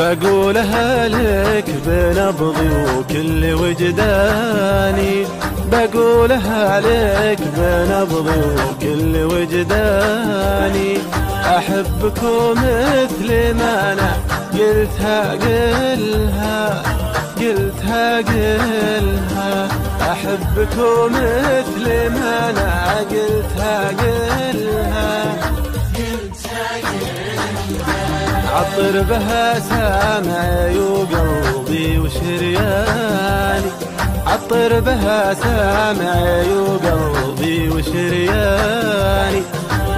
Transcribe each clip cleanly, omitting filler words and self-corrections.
بقولها لك بنبضي وكل وجداني، بقولها لك بنبضي وكل وجداني. أحبكم مثل ما أنا قلتها قلها، قلتها قلها. أحبكم مثل ما أنا قلتها قلها، عطر بها سامعي وقلبي وشرياني، عطر بها سامعي وقلبي وشرياني.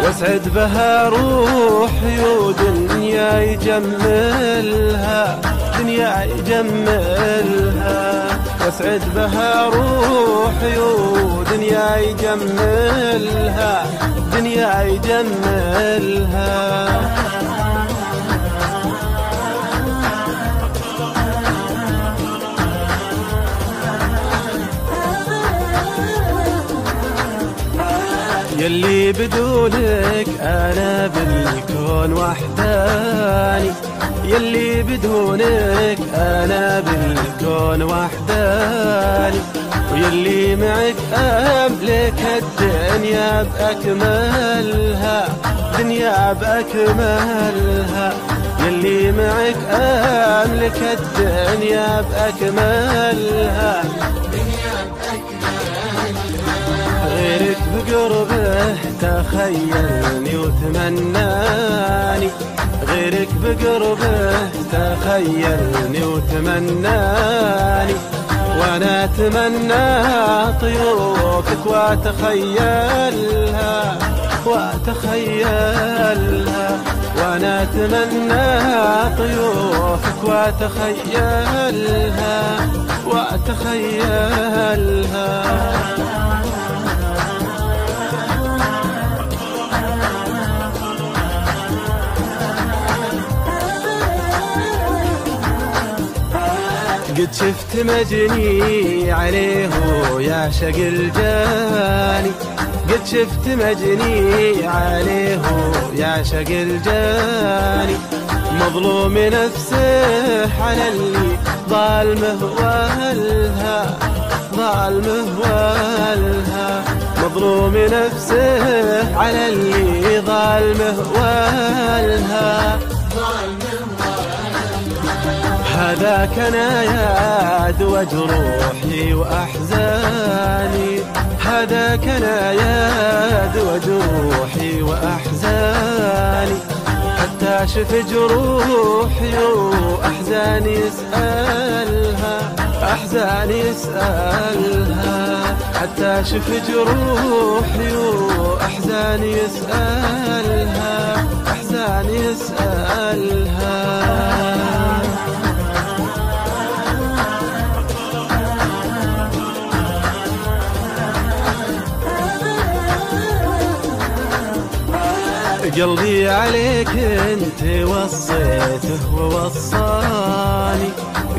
واسعد بها روحي ودنيا يجملها، دنيا يجملها. واسعد بها روحي ودنيا يجملها، دنيا يجملها. يلي بدونك أنا بالكون وحداني، يلي بدونك أنا بالكون وحداني. ويلي معك أملك الدنيا بأكملها، دنيا بأكملها. يلي معك أملك الدنيا بأكملها، غيرك بقربه تخيلني وتمناني، غيرك بقربه تخيلني وتمناني. وانا اتمنى طيوفك واتخيلها، واتخيلها. وانا اتمنى طيوفك واتخيلها، واتخيلها. قد شفت مجني عليه يعشق الجاني، قد شفت مجني عليه يعشق الجاني. مظلوم نفسه على اللي ظالمه والها، ظالمه والها. مظلوم نفسه على اللي ظالمه والها. هذاك أنا يا وجروحي وأحزاني، هذاك أنا يا وجروحي وأحزاني. حتى شف جروحي وأحزاني يسألها، أحزاني يسألها. حتى شف جروحي وأحزاني يسألها، أحزاني يسألها. قلبي عليك انت وصيته ووصاني،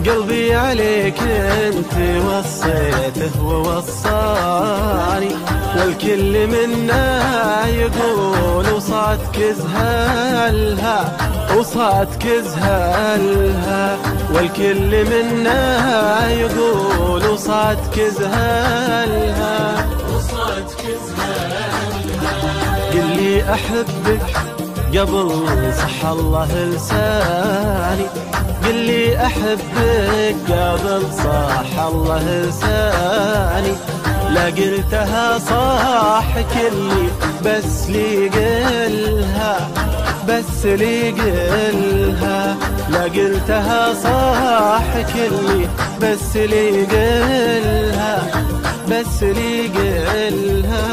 قلبي عليك انت وصيته ووصاني. والكل منا يقول وصاتك زهلها، وصاتك زهلها. والكل منا يقول وصاتك زهلها، وصاتك زهلها. قل لي أحبك قبل صح الله لساني، قل لي أحبك قبل صح الله لساني. لا قلتها صح كلي بس لي قلها، بس لي قلها. لا قلتها صح كلي بس لي قلها، بس لي قلها.